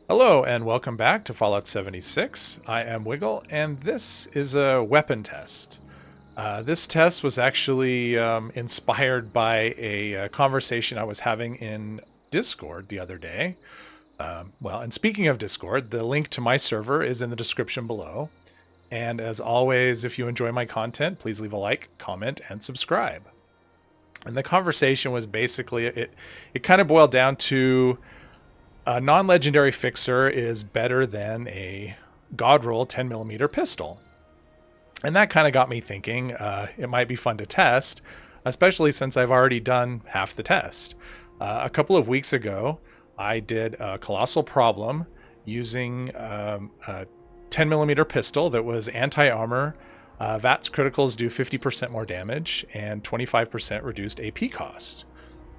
Hello and welcome back to Fallout 76. I am Wiggle, and this is a weapon test. This test was actually inspired by a conversation I was having in Discord the other day. And speaking of Discord, the link to my server is in the description below. And as always, if you enjoy my content, please leave a like, comment, and subscribe. And the conversation was basically, it kind of boiled down to a non-legendary fixer is better than a god roll 10mm pistol. And that kind of got me thinking it might be fun to test, especially since I've already done half the test. A couple of weeks ago, I did a Colossal Problem using a 10mm pistol that was anti-armor. VATS criticals do 50% more damage and 25% reduced AP cost.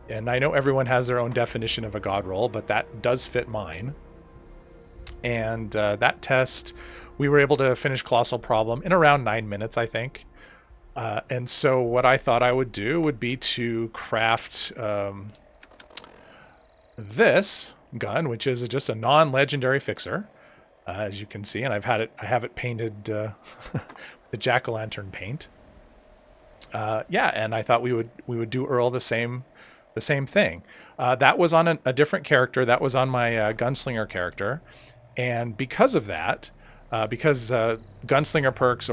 And I know everyone has their own definition of a god roll, but that does fit mine. And that test, we were able to finish Colossal Problem in around 9 minutes, I think. And so what I thought I would do would be to craft this gun, which is just a non-legendary fixer, as you can see. And I have it painted with the jack-o'-lantern paint. And I thought we would do Earl the same thing. That was on a different character. That was on my gunslinger character. And because of that, because gunslinger perks,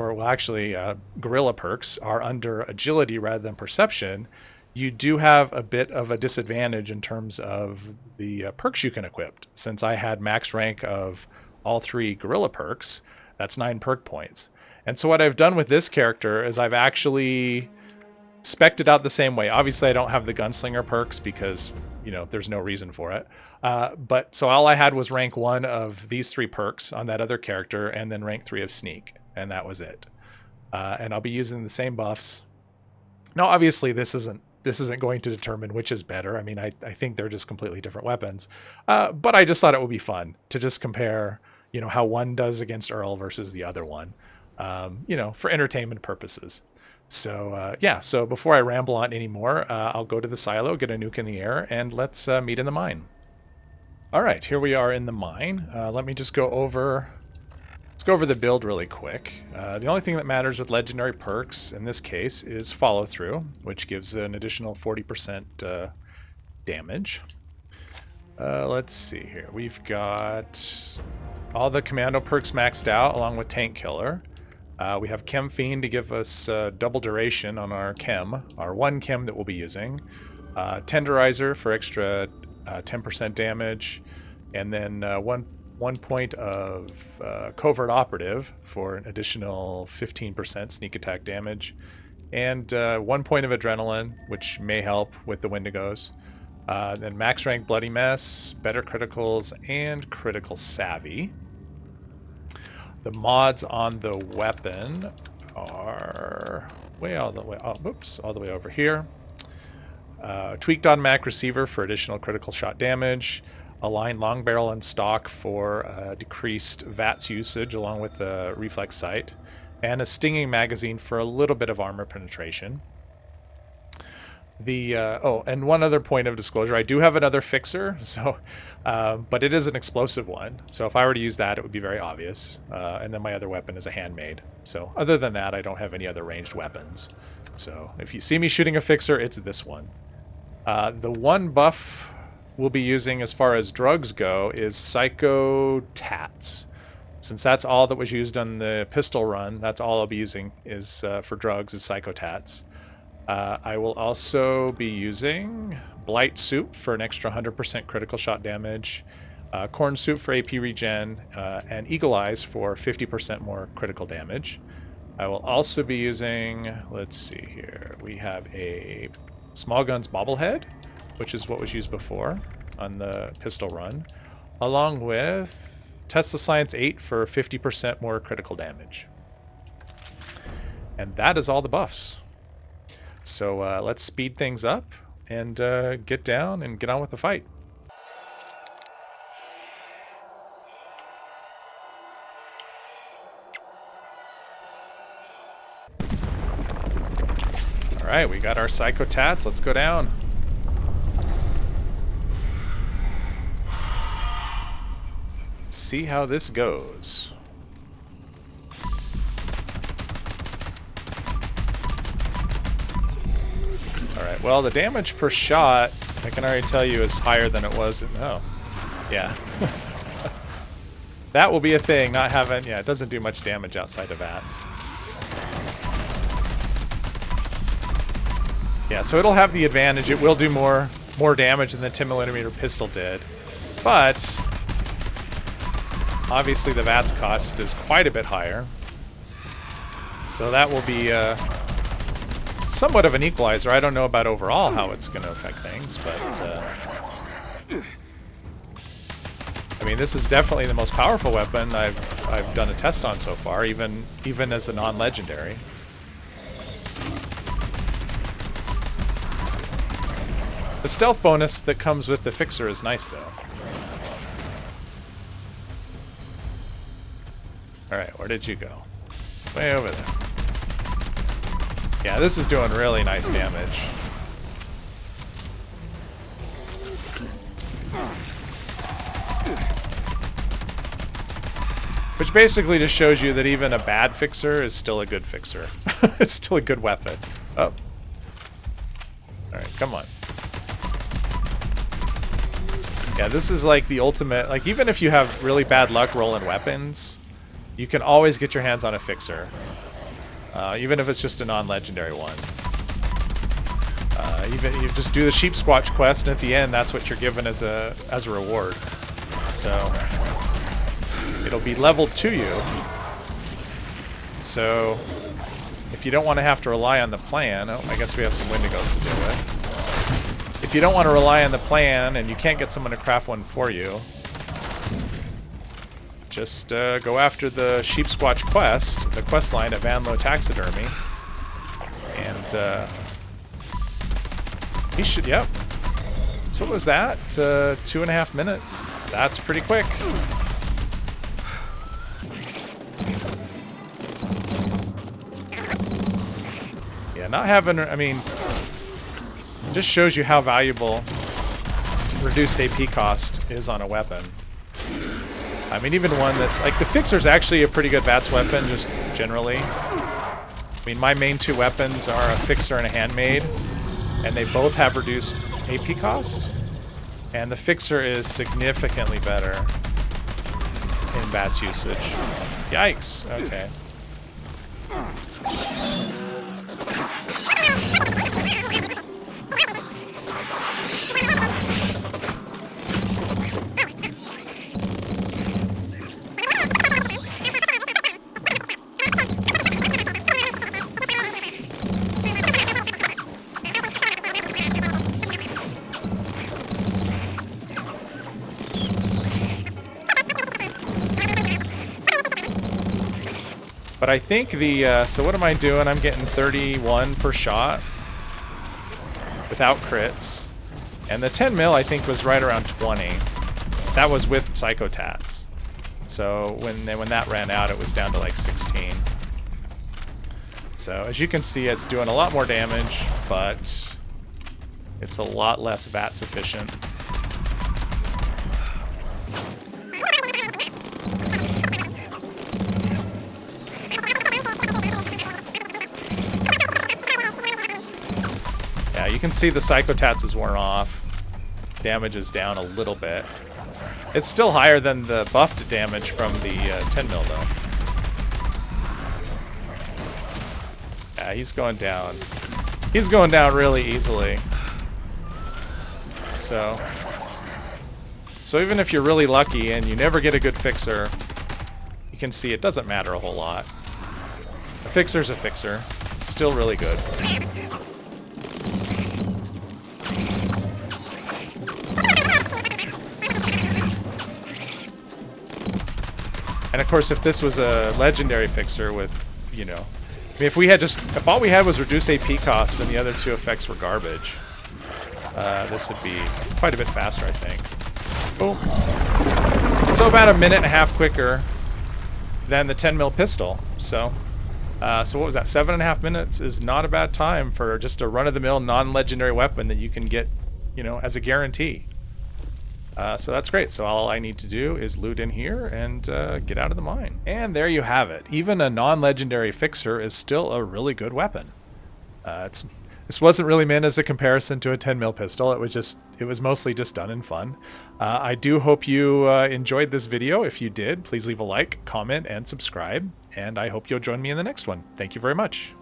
guerrilla perks, are under agility rather than perception, you do have a bit of a disadvantage in terms of the perks you can equip. Since I had max rank of all 3 guerrilla perks, that's 9 perk points. And so what I've done with this character is I've actually spec'd it out the same way. Obviously, I don't have the gunslinger perks because, there's no reason for it. But so all I had was rank 1 of these 3 perks on that other character, and then rank 3 of sneak, and that was it. And I'll be using the same buffs. Now, obviously, this isn't going to determine which is better. I mean, I think they're just completely different weapons. But I just thought it would be fun to just compare, how one does against Earl versus the other one, for entertainment purposes. So, so before I ramble on anymore, I'll go to the silo, get a nuke in the air, and let's meet in the mine. All right, here we are in the mine. Let me just go over the build really quick. The only thing that matters with legendary perks in this case is follow through, which gives an additional 40% damage. Let's see here. We've got all the commando perks maxed out along with tank killer. We have Chem Fiend to give us double duration on our chem, our one chem that we'll be using. Tenderizer for extra 10% damage, and then one point of covert operative for an additional 15% sneak attack damage, and 1 point of adrenaline, which may help with the Wendigos. Then max rank Bloody Mess, better criticals, and critical savvy. The mods on the weapon are all the way over here. Tweaked automatic receiver for additional critical shot damage. Aligned long barrel and stock for decreased VATS usage along with the reflex sight. And a stinging magazine for a little bit of armor penetration. And one other point of disclosure, I do have another fixer, but it is an explosive one. So if I were to use that, it would be very obvious. And then my other weapon is a handmade. So other than that, I don't have any other ranged weapons. So if you see me shooting a fixer, it's this one. The one buff we'll be using as far as drugs go is Psycho Tats. Since that's all that was used on the pistol run, that's all I'll be using is for drugs is Psycho Tats. I will also be using Blight Soup for an extra 100% critical shot damage, Corn Soup for AP regen, and Eagle Eyes for 50% more critical damage. I will also be using, let's see here, we have a Small Guns Bobblehead, which is what was used before on the pistol run, along with Tesla Science 8 for 50% more critical damage. And that is all the buffs. So let's speed things up and get down and get on with the fight. All right, we got our Psycho Tats. Let's go down. See how this goes. Alright, well, the damage per shot, I can already tell you, is higher than it was. Oh, yeah. That will be a thing, not having... Yeah, it doesn't do much damage outside of VATS. Yeah, so it'll have the advantage. It will do more damage than the 10mm pistol did. But, obviously the VATS cost is quite a bit higher. So that will be somewhat of an equalizer. I don't know about overall how it's going to affect things, but... I mean, this is definitely the most powerful weapon I've done a test on so far, even as a non-legendary. The stealth bonus that comes with the fixer is nice, though. Alright, where did you go? Way over there. Yeah, this is doing really nice damage. Which basically just shows you that even a bad fixer is still a good fixer. It's still a good weapon. Oh. Alright, come on. Yeah, this is like the ultimate... Like, even if you have really bad luck rolling weapons, you can always get your hands on a fixer. Even if it's just a non-legendary one. Even you just do the sheep squatch quest, and at the end, that's what you're given as a reward. So... it'll be leveled to you. So, if you don't want to have to rely on the plan... Oh, I guess we have some Wendigos to deal with. If you don't want to rely on the plan, and you can't get someone to craft one for you, just go after the Sheep Squatch quest, the quest line of Vanlo Taxidermy. And, he should... Yep. So what was that? 2.5 minutes. That's pretty quick. Not having, I mean, just shows you how valuable reduced AP cost is on a weapon. I mean, even one that's, like, the Fixer's actually a pretty good VATS weapon, just generally. I mean, my main two weapons are a Fixer and a Handmade, and they both have reduced AP cost. And the Fixer is significantly better in VATS usage. Yikes, okay. But I think the, so what am I doing? I'm getting 31 per shot without crits. And the 10 mil I think was right around 20. That was with Psychotats. So when that ran out, it was down to like 16. So as you can see, it's doing a lot more damage, but it's a lot less VATS efficient. You can see the Psychotats is worn off. Damage is down a little bit. It's still higher than the buffed damage from the 10 mil though. Yeah, he's going down. He's going down really easily. So even if you're really lucky and you never get a good fixer, you can see it doesn't matter a whole lot. A fixer's a fixer. It's still really good. And of course, if this was a legendary fixer with, you know, I mean, if all we had was reduce AP cost and the other two effects were garbage, this would be quite a bit faster, I think. Boom. So about 1.5 minutes quicker than the 10 mil pistol. So what was that? 7.5 minutes is not a bad time for just a run-of-the-mill non-legendary weapon that you can get, you know, as a guarantee. So that's great. So all I need to do is loot in here and get out of the mine. And there you have it. Even a non-legendary fixer is still a really good weapon. This wasn't really meant as a comparison to a 10 mil pistol. It was mostly just done in fun. I do hope you enjoyed this video. If you did, please leave a like, comment, and subscribe. And I hope you'll join me in the next one. Thank you very much.